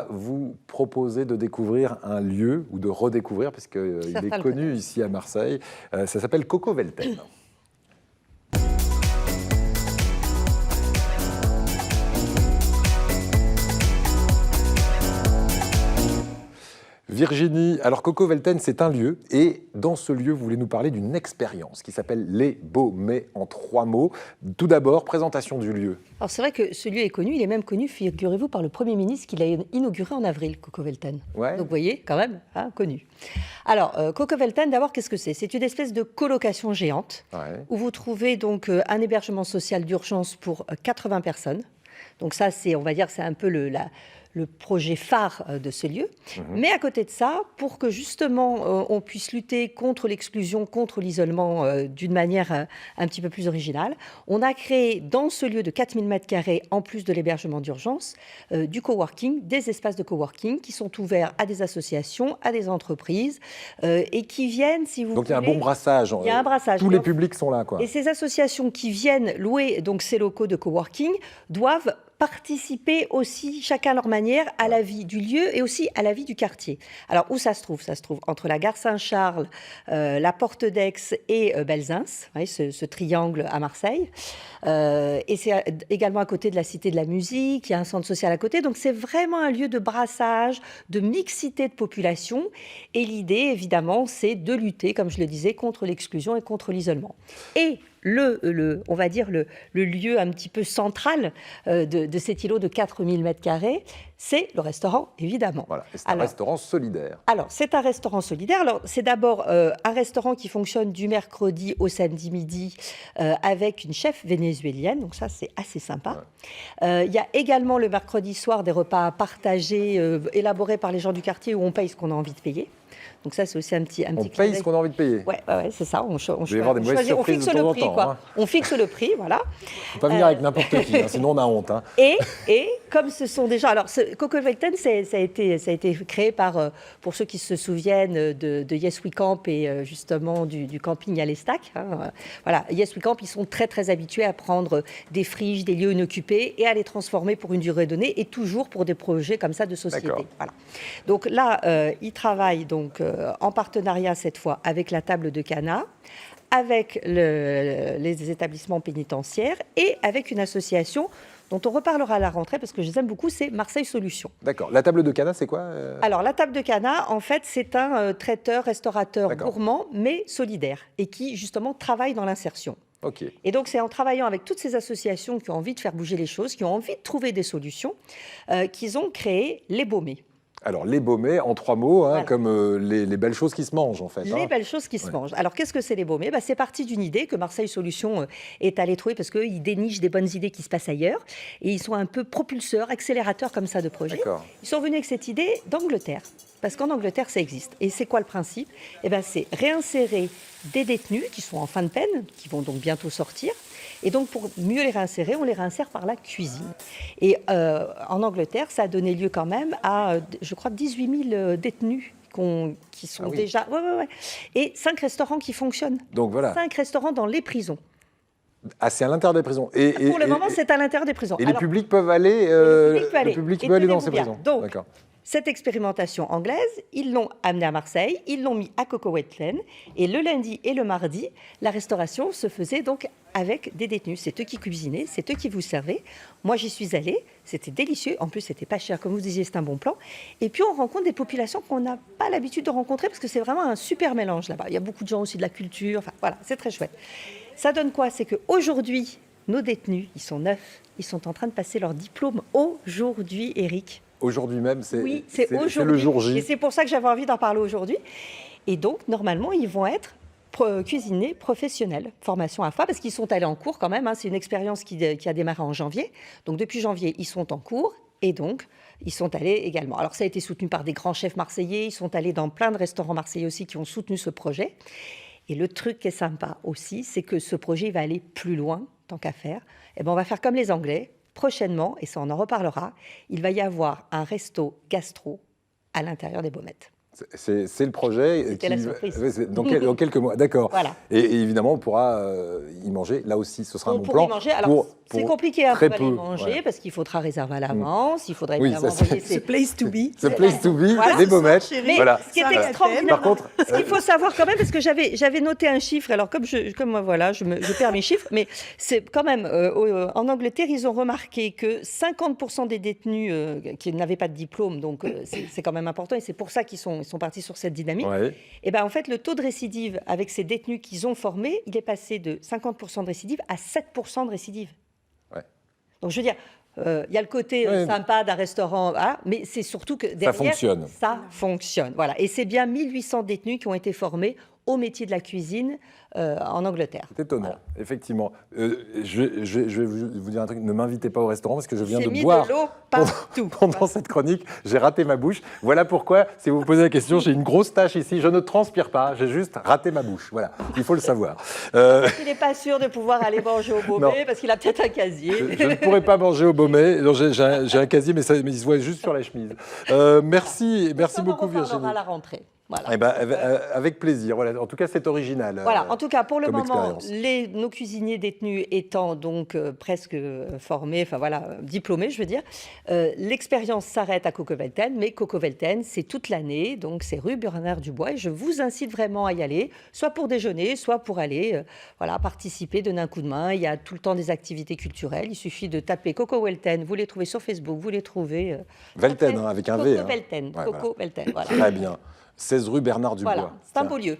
Vous proposez de découvrir un lieu, ou de redécouvrir, parce qu'il est connu ici à Marseille. Ça s'appelle Coco Velten. Virginie, alors Coco Velten, c'est un lieu, et dans ce lieu, vous voulez nous parler d'une expérience qui s'appelle Les Baumets en 3 mots. Tout d'abord, présentation du lieu. Alors c'est vrai que ce lieu est connu, il est même connu, figurez-vous, par le Premier ministre qui l'a inauguré en avril, Coco Velten. Ouais. Donc vous voyez, quand même, hein, connu. Alors, Coco Velten, d'abord, qu'est-ce que c'est? C'est une espèce de colocation géante, où vous trouvez donc un hébergement social d'urgence pour 80 personnes. Donc ça, c'est, on va dire, c'est un peu le projet phare de ce lieu. Mais à côté de ça, pour que justement on puisse lutter contre l'exclusion, contre l'isolement d'une manière un petit peu plus originale, on a créé dans ce lieu de 4000 m², en plus de l'hébergement d'urgence, du coworking, des espaces de coworking qui sont ouverts à des associations, à des entreprises et qui viennent, si vous voulez... Donc il y a un bon brassage. Il y a un brassage. Tous les publics sont là, quoi. Et ces associations qui viennent louer donc ces locaux de coworking doivent participer aussi, chacun à leur manière, à la vie du lieu et aussi à la vie du quartier. Alors, où ça se trouve? Ça se trouve entre la gare Saint-Charles, la Porte d'Aix et Belzins, ce triangle à Marseille. Et c'est également à côté de la Cité de la Musique, il y a un centre social à côté. Donc, c'est vraiment un lieu de brassage, de mixité de population. Et l'idée, évidemment, c'est de lutter, comme je le disais, contre l'exclusion et contre l'isolement. Et on va dire le lieu un petit peu central de cet îlot de 4000 m², c'est le restaurant, évidemment. Voilà, c'est un restaurant solidaire. Alors, c'est un restaurant solidaire. Alors, c'est d'abord un restaurant qui fonctionne du mercredi au samedi midi avec une chef vénézuélienne, donc ça, c'est assez sympa. Il y a également le mercredi soir des repas partagés, élaborés par les gens du quartier où on paye ce qu'on a envie de payer. Donc ça, c'est aussi un petit on paye ce qu'on a envie de payer. Ouais, c'est ça. On fixe le prix, quoi. On fixe le prix, voilà. Faut pas venir avec n'importe qui, sinon on a honte. Hein. Et comme ce sont déjà... Alors, Coco Velten, ça a été créé par, pour ceux qui se souviennent de Yes We Camp et justement du camping à l'Estac. Hein. Voilà, Yes We Camp, ils sont très, très habitués à prendre des friches, des lieux inoccupés et à les transformer pour une durée donnée et toujours pour des projets comme ça de société. Voilà. Donc là, ils travaillent donc, en partenariat cette fois avec la table de Cana, avec les établissements pénitentiaires et avec une association dont on reparlera à la rentrée parce que je les aime beaucoup, c'est Marseille Solutions. D'accord. La table de Cana, c'est quoi Alors, la table de Cana, en fait, c'est un traiteur, restaurateur gourmand, mais solidaire et qui, justement, travaille dans l'insertion. Okay. Et donc, c'est en travaillant avec toutes ces associations qui ont envie de faire bouger les choses, qui ont envie de trouver des solutions, qu'ils ont créé Les Baumets. Alors, les baumets, en 3 mots, hein, voilà. Comme les belles choses qui se mangent, en fait. Les belles choses qui se mangent. Alors, qu'est-ce que c'est les baumets? C'est parti d'une idée que Marseille Solutions est allé trouver parce qu'ils dénichent des bonnes idées qui se passent ailleurs. Et ils sont un peu propulseurs, accélérateurs comme ça de projets. Ils sont venus avec cette idée d'Angleterre. Parce qu'en Angleterre, ça existe. Et c'est quoi le principe? C'est réinsérer des détenus qui sont en fin de peine, qui vont donc bientôt sortir. Et donc, pour mieux les réinsérer, on les réinsère par la cuisine. Et en Angleterre, ça a donné lieu quand même à, je crois, 18 000 détenus qui sont déjà... Et 5 restaurants qui fonctionnent. Donc voilà. 5 restaurants dans les prisons. Ah, c'est à l'intérieur des prisons. Pour le moment, c'est à l'intérieur des prisons. Et les publics peuvent aller, dans ces prisons. Donc, cette expérimentation anglaise, ils l'ont amenée à Marseille, ils l'ont mis à Coco Velten, et le lundi et le mardi, la restauration se faisait donc avec des détenus. C'est eux qui cuisinaient, c'est eux qui vous servaient. Moi, j'y suis allée, c'était délicieux. En plus, c'était pas cher, comme vous disiez, c'est un bon plan. Et puis, on rencontre des populations qu'on n'a pas l'habitude de rencontrer, parce que c'est vraiment un super mélange là-bas. Il y a beaucoup de gens aussi de la culture, enfin voilà, c'est très chouette. Ça donne quoi? C'est qu'aujourd'hui, nos détenus, ils sont 9, ils sont en train de passer leur diplôme aujourd'hui, Eric. Aujourd'hui même, c'est le jour J. Et c'est pour ça que j'avais envie d'en parler aujourd'hui. Et donc, normalement, ils vont être cuisiniers professionnels, formation AFA, parce qu'ils sont allés en cours quand même. Hein, c'est une expérience qui a démarré en janvier. Donc, depuis janvier, ils sont en cours. Et donc, ils sont allés également. Alors, ça a été soutenu par des grands chefs marseillais. Ils sont allés dans plein de restaurants marseillais aussi qui ont soutenu ce projet. Et le truc qui est sympa aussi, c'est que ce projet va aller plus loin, tant qu'à faire. On va faire comme les Anglais. Prochainement, et ça on en reparlera, il va y avoir un resto gastro à l'intérieur des Baumettes. C'est le projet. C'était la surprise. Dans quelques mois, d'accord. Voilà. Et évidemment, on pourra y manger. Là aussi, ce sera un bon plan. Y manger. Alors, c'est compliqué à très aller peu, manger parce qu'il faudra réserver à l'avance. Il faudrait Oui, évidemment ça, envoyer The place to be. The place to be, Voilà. les baumettes. Mais Voilà. ce qui est Ça, extraordinaire, Par contre, ce qu'il faut savoir quand même, parce que j'avais noté un chiffre, alors comme moi, voilà, je perds mes chiffres, mais c'est quand même, en Angleterre, ils ont remarqué que 50% des détenus qui n'avaient pas de diplôme, donc c'est quand même important, et c'est pour ça qu'ils sont partis sur cette dynamique. ouais. Et ben en fait, le taux de récidive avec ces détenus qu'ils ont formés, il est passé de 50% de récidive à 7% de récidive. Ouais. Donc je veux dire, il y a le côté sympa d'un restaurant, voilà, mais c'est surtout que derrière, fonctionne. Ça fonctionne. Voilà. Et c'est bien 1800 détenus qui ont été formés au métier de la cuisine en Angleterre. C'est étonnant, Voilà. effectivement. Je vais vous dire un truc, ne m'invitez pas au restaurant parce que je viens J'ai de mis boire de l'eau partout. pendant cette chronique. J'ai raté ma bouche. Voilà pourquoi, si vous vous posez la question, j'ai une grosse tache ici. Je ne transpire pas, j'ai juste raté ma bouche. Voilà, il faut le savoir. Il n'est pas sûr de pouvoir aller manger au Non. Beauvais parce qu'il a peut-être un casier. Je ne pourrais pas manger au Baumet. Non, j'ai un casier, mais il se voit juste sur la chemise. Merci beaucoup, Virginie. À la rentrée. Voilà. Eh ben, avec plaisir. Voilà. En tout cas, c'est original. Voilà, en tout cas, pour le comme moment, expérience. nos cuisiniers détenus étant donc presque formés, enfin voilà, diplômés, je veux dire, l'expérience s'arrête à Cocovelten, mais Cocovelten, c'est toute l'année, donc c'est rue Bernard Dubois, et je vous incite vraiment à y aller, soit pour déjeuner, soit pour aller voilà, participer, donner un coup de main. Il y a tout le temps des activités culturelles, il suffit de taper Cocovelten, vous les trouvez sur Facebook, vous les trouvez... Velten, avec un V. Cocovelten, Ouais, Cocovelten, voilà. Très bien. 16 rue Bernard Dubois. Voilà, c'est un Tiens. beau lieu.